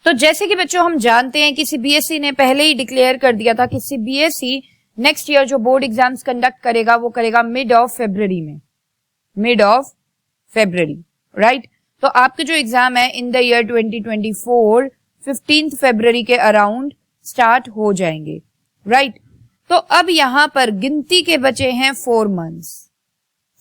तो जैसे कि बच्चों हम जानते हैं कि सीबीएसई ने पहले ही डिक्लेयर कर दिया था कि सीबीएसई नेक्स्ट ईयर जो बोर्ड एग्जाम्स कंडक्ट करेगा वो करेगा मिड ऑफ फेब्रुअरी में, मिड ऑफ फेब्रुअरी, राइट। तो आपके जो एग्जाम है इन द ईयर 2024 15 फरवरी के अराउंड स्टार्ट हो जाएंगे, राइट। तो अब यहां पर गिनती के बचे हैं 4 months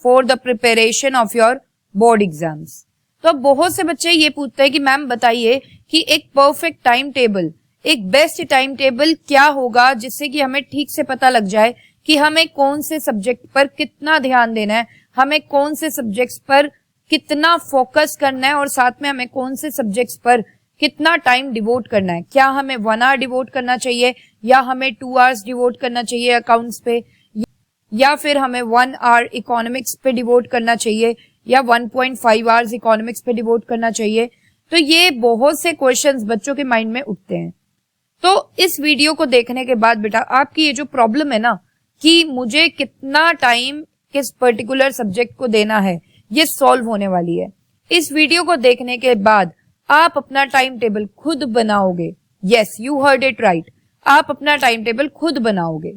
for the preparation of your board exams. तो अब बहुत से बच्चे ये पूछते हैं कि मैम बताइए कि एक परफेक्ट टाइम टेबल, एक बेस्ट टाइम टेबल क्या होगा जिससे कि हमें ठीक से पता लग जाए कि हमें कौन से सब्जेक्ट पर कितना ध्यान देना है, हमें कौन से सब्जेक्ट्स पर कितना फोकस करना है और साथ में हमें कौन से सब्जेक्ट्स पर कितना टाइम डिवोट करना है। क्या हमें 1 आवर डिवोट करना चाहिए या हमें 2 आवर्स डिवोट करना चाहिए अकाउंट्स पे, या फिर हमें 1 आवर इकोनॉमिक्स पे डिवोट करना चाहिए या 1.5 आवर्स इकोनॉमिक्स पे डिवोट करना चाहिए। तो ये बहुत से क्वेश्चंस बच्चों के माइंड में उठते हैं। तो इस वीडियो को देखने के बाद बेटा आपकी ये जो प्रॉब्लम है ना कि मुझे कितना टाइम किस पर्टिकुलर सब्जेक्ट को देना है, ये सॉल्व होने वाली है। इस वीडियो को देखने के बाद आप अपना टाइम टेबल खुद बनाओगे। Yes, you heard it right, आप अपना टाइम टेबल खुद बनाओगे।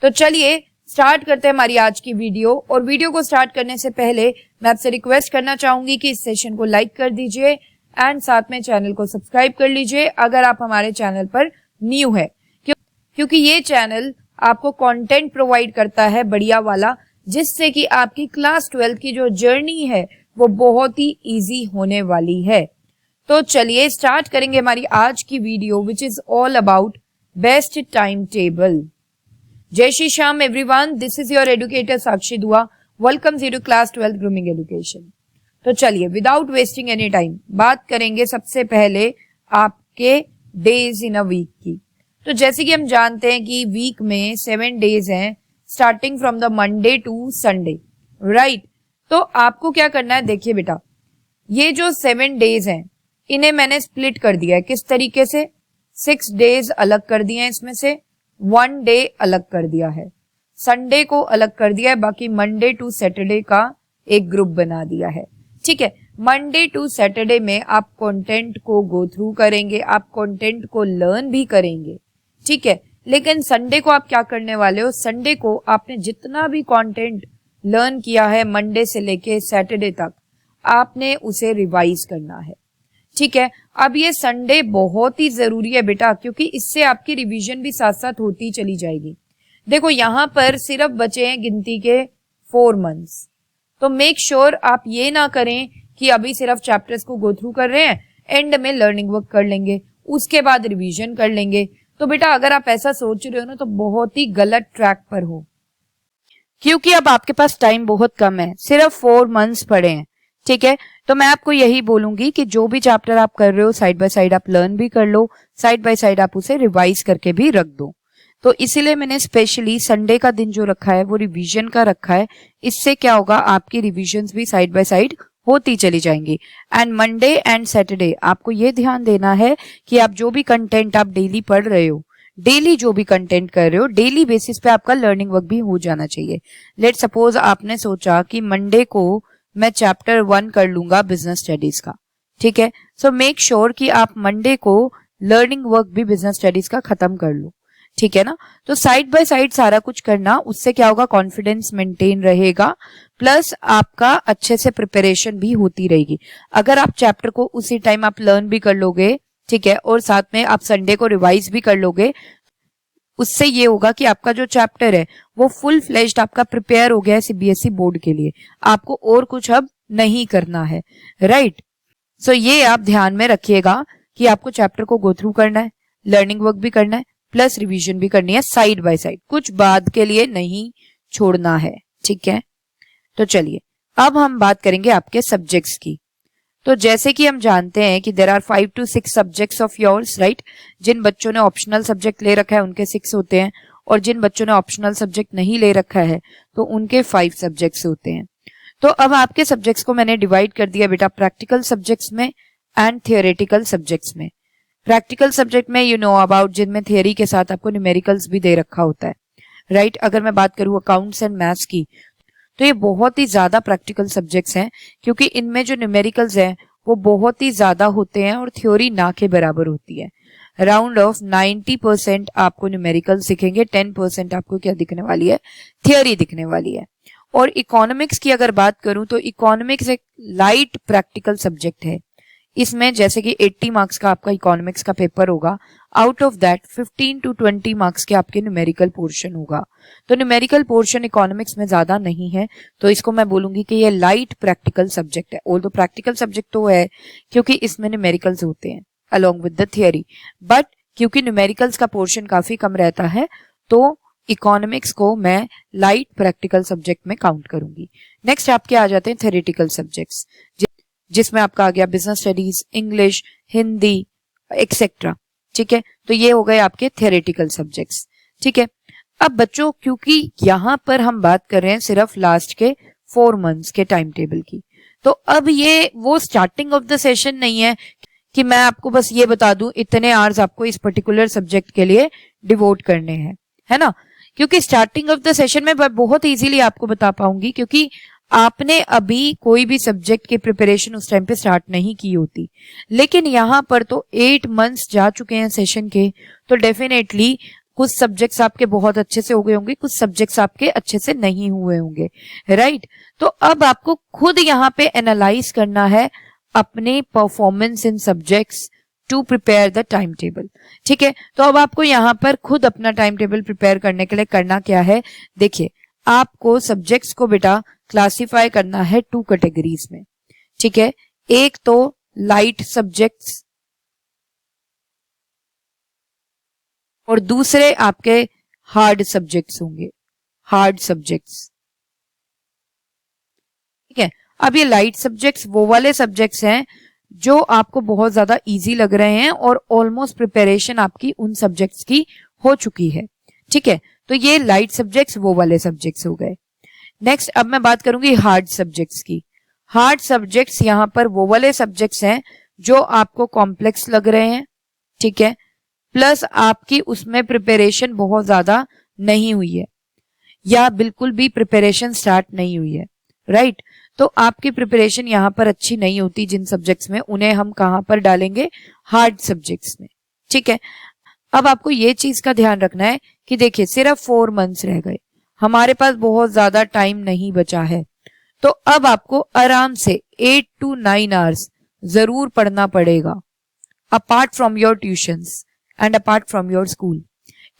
तो चलिए स्टार्ट करते हैं हमारी आज की वीडियो। और वीडियो को स्टार्ट करने से पहले मैं आपसे रिक्वेस्ट करना चाहूंगी कि इस सेशन को लाइक कर दीजिए एंड साथ में चैनल को सब्सक्राइब कर लीजिए अगर आप हमारे चैनल पर न्यू है, क्योंकि ये चैनल आपको कंटेंट प्रोवाइड करता है बढ़िया वाला, जिससे कि आपकी क्लास 12 की जो जर्नी है वो बहुत ही इजी होने वाली है। तो चलिए स्टार्ट करेंगे हमारी आज की video which is all about best time table. जय Shri Shyam everyone, this is your educator Sakshi Dua, welcome to class 12 grooming education. तो चलिए विदाउट वेस्टिंग एनी टाइम बात करेंगे सबसे पहले आपके डेज इन अ वीक की। तो जैसे कि हम जानते हैं कि वीक में 7 डेज हैं starting from the Monday to Sunday, right. तो आपको क्या करना है, देखिए बेटा ये जो 7 डेज हैं इन्हें मैंने स्प्लिट कर दिया है। किस तरीके से? 6 डेज अलग कर दिए हैं, इसमें से 1 डे अलग कर दिया है, संडे को अलग कर दिया है, बाकी मंडे टू सैटरडे का एक ग्रुप बना दिया है। ठीक है, मंडे टू सैटरडे में आप कंटेंट को गो थ्रू करेंगे, आप कंटेंट को लर्न भी करेंगे, ठीक है। लेकिन संडे को आप क्या करने वाले हो, संडे को आपने जितना भी कंटेंट लर्न किया है मंडे से लेके सैटरडे तक आपने उसे रिवाइज करना है, ठीक है। अब ये संडे बहुत ही जरूरी है बेटा, क्योंकि इससे आपकी रिवीजन भी साथ साथ होती चली जाएगी। देखो यहाँ पर सिर्फ बचे हैं गिनती के 4 मंथ्स, तो मेक श्योर आप ये ना करें कि अभी सिर्फ चैप्टर्स को गो थ्रू कर रहे हैं, एंड में लर्निंग वर्क कर लेंगे, उसके बाद रिवीजन कर लेंगे। तो बेटा अगर आप ऐसा सोच रहे हो ना तो बहुत ही गलत ट्रैक पर हो, क्योंकि अब आपके पास टाइम बहुत कम है, सिर्फ 4 मंथ्स पड़े हैं, ठीक है। तो मैं आपको यही बोलूंगी कि जो भी चैप्टर आप कर रहे हो साइड बाय साइड आप लर्न भी कर लो, साइड बाय साइड आप उसे रिवाइज करके भी रख दो। तो इसीलिए मैंने स्पेशली संडे का दिन जो रखा है वो रिवीजन का रखा है। इससे क्या होगा, आपकी रिविजन्स भी साइड बाय साइड होती चली जाएंगी। एंड मंडे एंड सैटरडे आपको ये ध्यान देना है कि आप जो भी कंटेंट आप डेली पढ़ रहे हो, डेली जो भी कंटेंट कर रहे हो, डेली बेसिस पे आपका लर्निंग वर्क भी हो जाना चाहिए। लेट सपोज आपने सोचा कि मंडे को मैं चैप्टर 1 कर लूंगा बिजनेस स्टडीज का, ठीक है। सो मेक श्योर कि आप मंडे को लर्निंग वर्क भी बिजनेस स्टडीज का खत्म कर लो, ठीक है ना। तो साइड बाय साइड सारा कुछ करना, उससे क्या होगा, कॉन्फिडेंस मेंटेन रहेगा, प्लस आपका अच्छे से प्रिपरेशन भी होती रहेगी। अगर आप चैप्टर को उसी टाइम आप लर्न भी कर लोगे, ठीक है, और साथ में आप संडे को रिवाइज भी कर लोगे, उससे ये होगा कि आपका जो चैप्टर है वो फुल फ्लेज्ड आपका प्रिपेयर हो गया है सीबीएसई बोर्ड के लिए। आपको और कुछ अब नहीं करना है, राइट। सो ये आप ध्यान में रखिएगा कि आपको चैप्टर को गो थ्रू करना है, लर्निंग वर्क भी करना है, प्लस रिवीजन भी करनी है साइड बाय साइड, कुछ बाद के लिए नहीं छोड़ना है, ठीक है। तो चलिए अब हम बात करेंगे आपके सब्जेक्ट्स की। तो जैसे कि हम जानते हैं कि there are 5 to 6 subjects of yours, right. जिन बच्चों ने ऑप्शनल सब्जेक्ट ले रखा है उनके 6 होते हैं, और जिन बच्चों ने ऑप्शनल सब्जेक्ट नहीं ले रखा है तो उनके 5 सब्जेक्ट्स होते हैं। तो अब आपके सब्जेक्ट्स को मैंने डिवाइड कर दिया बेटा प्रैक्टिकल सब्जेक्ट्स में एंड थियोरेटिकल सब्जेक्ट्स में। प्रैक्टिकल सब्जेक्ट में यू नो अबाउट, जिनमें थियोरी के साथ आपको न्यूमेरिकल्स भी दे रखा होता है, राइट। अगर मैं बात करूं अकाउंट्स एंड मैथ्स की, तो ये बहुत ही ज्यादा प्रैक्टिकल सब्जेक्ट्स हैं, क्योंकि इनमें जो न्यूमेरिकल्स हैं वो बहुत ही ज्यादा होते हैं और थ्योरी ना के बराबर होती है। अराउंड ऑफ 90% आपको न्यूमेरिकल दिखेंगे, 10% आपको क्या दिखने वाली है, थियोरी दिखने वाली है। और इकोनॉमिक्स की अगर बात करूं तो इकोनॉमिक्स एक लाइट प्रैक्टिकल सब्जेक्ट है। इसमें जैसे कि 80 मार्क्स का आपका इकोनॉमिक्स का पेपर होगा, out of that 15 to 20 marks के आपके न्यूमेरिकल पोर्शन होगा। तो न्यूमेरिकल पोर्शन इकोनॉमिक्स में ज्यादा नहीं है, तो इसको मैं बोलूंगी कि ये लाइट प्रैक्टिकल सब्जेक्ट है। ऑल्दो प्रैक्टिकल सब्जेक्ट तो है क्योंकि इसमें न्यूमेरिकल्स होते हैं along with the theory, but क्योंकि न्यूमेरिकल्स का पोर्शन काफी कम रहता है तो इकोनॉमिक्स को मैं लाइट प्रैक्टिकल सब्जेक्ट में काउंट करूंगी। नेक्स्ट आपके आ जाते हैं थ्योरेटिकल सब्जेक्ट्स, जिसमें आपका आ गया business studies, English, Hindi etcetera. ठीक है, तो ये हो गए आपके थ्योरेटिकल सब्जेक्ट्स। ठीक है, अब बच्चों क्योंकि यहां पर हम बात कर रहे हैं सिर्फ लास्ट के 4 मंथ्स के टाइम टेबल की, तो अब ये वो स्टार्टिंग ऑफ द सेशन नहीं है कि मैं आपको बस ये बता दूं इतने आवर्स आपको इस पर्टिकुलर सब्जेक्ट के लिए डिवोट करने हैं, है ना। क्योंकि स्टार्टिंग ऑफ द सेशन में बहुत इजीली आपको बता पाऊंगी, क्योंकि आपने अभी कोई भी सब्जेक्ट की प्रिपरेशन उस टाइम पे स्टार्ट नहीं की होती। लेकिन यहाँ पर तो 8 मंथ्स जा चुके हैं सेशन के, तो डेफिनेटली कुछ सब्जेक्ट्स आपके बहुत अच्छे से हो गए होंगे, कुछ सब्जेक्ट्स आपके अच्छे से नहीं हुए होंगे, राइट। तो अब आपको खुद यहाँ पे एनालाइज करना है अपने performance in subjects to prepare the time table. ठीक है, तो अब आपको यहाँ पर खुद अपना टाइम टेबल प्रिपेयर करने के लिए करना क्या है, देखिए आपको सब्जेक्ट्स को बेटा क्लासिफाई करना है 2 कैटेगरीज में। ठीक है, एक तो लाइट सब्जेक्ट्स और दूसरे आपके हार्ड सब्जेक्ट्स होंगे, हार्ड सब्जेक्ट्स। ठीक है, अब ये लाइट सब्जेक्ट्स वो वाले सब्जेक्ट्स हैं जो आपको बहुत ज्यादा इजी लग रहे हैं और ऑलमोस्ट प्रिपरेशन आपकी उन सब्जेक्ट्स की हो चुकी है। ठीक है, तो ये लाइट सब्जेक्ट्स वो वाले सब्जेक्ट्स हो गए। नेक्स्ट अब मैं बात करूंगी हार्ड सब्जेक्ट्स की। हार्ड सब्जेक्ट्स यहाँ पर वो वाले सब्जेक्ट्स हैं जो आपको कॉम्प्लेक्स लग रहे हैं, ठीक है, प्लस आपकी उसमें प्रिपरेशन बहुत ज्यादा नहीं हुई है या बिल्कुल भी प्रिपरेशन स्टार्ट नहीं हुई है, राइट। तो आपकी प्रिपरेशन यहाँ पर अच्छी नहीं होती जिन सब्जेक्ट्स में, उन्हें हम कहां पर डालेंगे, हार्ड सब्जेक्ट्स में। ठीक है, अब आपको ये चीज का ध्यान रखना है कि देखिए सिर्फ 4 मंथ्स रह गए, हमारे पास बहुत ज्यादा टाइम नहीं बचा है, तो अब आपको आराम से 8 to 9 आवर्स जरूर पढ़ना पड़ेगा, apart from your tuitions and apart from your school.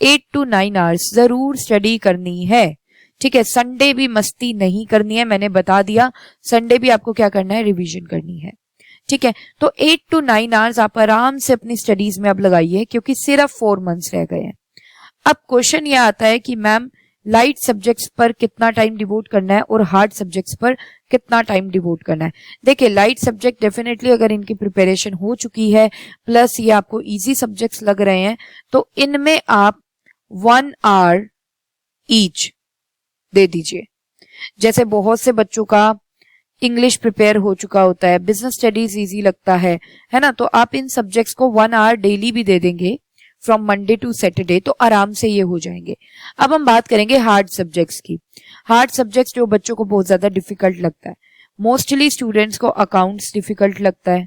8 to 9 hours जरूर स्टडी करनी है। ठीक है, संडे भी मस्ती नहीं करनी है, मैंने बता दिया, संडे भी आपको क्या करना है, रिवीजन करनी है। ठीक है, तो 8 to 9 आवर्स आप आराम से अपनी स्टडीज में अब लगाइए, क्योंकि सिर्फ 4 मंथ्स रह गए हैं। अब क्वेश्चन ये आता है कि मैम लाइट सब्जेक्ट्स पर कितना टाइम डिवोट करना है और हार्ड सब्जेक्ट्स पर कितना टाइम डिवोट करना है। देखिए लाइट सब्जेक्ट डेफिनेटली अगर इनकी प्रिपरेशन हो चुकी है, प्लस ये आपको इजी सब्जेक्ट्स लग रहे हैं, तो इनमें आप 1 आवर ईच दे दीजिए। जैसे बहुत से बच्चों का इंग्लिश प्रिपेयर हो चुका होता है, बिजनेस स्टडीज इजी लगता है ना, तो आप इन सब्जेक्ट्स को 1 आवर डेली भी दे देंगे फ्रॉम मंडे टू सैटरडे, तो आराम से ये हो जाएंगे। अब हम बात करेंगे हार्ड सब्जेक्ट्स की। हार्ड सब्जेक्ट्स जो बच्चों को बहुत ज्यादा डिफिकल्ट लगता है, मोस्टली स्टूडेंट्स को अकाउंट्स डिफिकल्ट लगता है,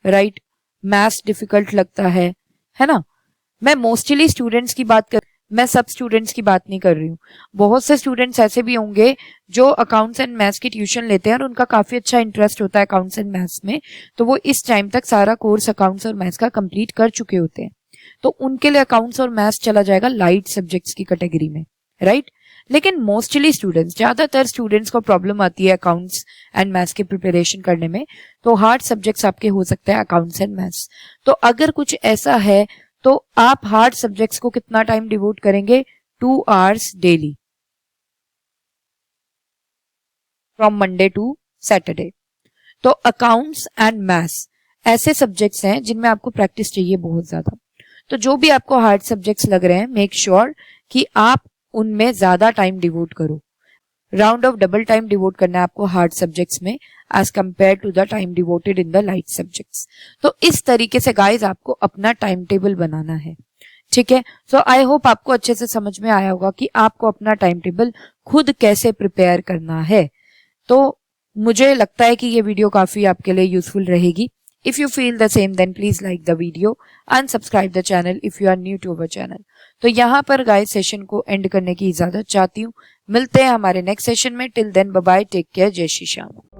राइट, मैथ्स डिफिकल्ट लगता है ना। मैं मोस्टली स्टूडेंट्स की बात कर, मैं सब स्टूडेंट्स की बात नहीं कर रही हूँ। बहुत से स्टूडेंट्स ऐसे भी होंगे जो अकाउंट्स एंड मैथ्स की ट्यूशन लेते हैं और उनका काफी अच्छा इंटरेस्ट होता है अकाउंट्स एंड मैथ्स में, तो वो इस टाइम तक सारा कोर्स अकाउंट्स और मैथ्स का कंप्लीट कर चुके होते हैं, तो उनके लिए अकाउंट्स और मैथ्स चला जाएगा लाइट सब्जेक्ट्स की कैटेगरी में, राइट। लेकिन मोस्टली स्टूडेंट्स, ज्यादातर स्टूडेंट्स को प्रॉब्लम आती है अकाउंट्स एंड मैथ्स की प्रिपरेशन करने में, तो हार्ड सब्जेक्ट्स आपके हो सकते हैं अकाउंट्स एंड मैथ्स। तो अगर कुछ ऐसा है तो आप हार्ड सब्जेक्ट्स को कितना टाइम डिवोट करेंगे, 2 hours daily from Monday to Saturday. तो अकाउंट्स एंड मैथ्स ऐसे सब्जेक्ट्स हैं जिनमें आपको प्रैक्टिस चाहिए बहुत ज्यादा, तो जो भी आपको हार्ड सब्जेक्ट्स लग रहे हैं मेक श्योर कि आप उनमें ज्यादा टाइम डिवोट करो। Round off double time devote करना है आपको हार्ड सब्जेक्ट्स में as compare to the time devoted in the light subjects. तो इस तरीके से गाइज आपको अपना टाइम टेबल बनाना है, ठीक है। सो आई होप आपको अच्छे से समझ में आया होगा कि आपको अपना टाइम टेबल खुद कैसे प्रिपेयर करना है। तो मुझे लगता है कि ये वीडियो काफी आपके लिए यूजफुल रहेगी। If you feel the same, then please like the video and subscribe the channel if you are new to our channel. तो यहाँ पर गाइस सेशन को एंड करने की इजाजत चाहती हूँ। मिलते हैं हमारे नेक्स्ट सेशन में। Till then bye bye, take care, जय श्री श्याम।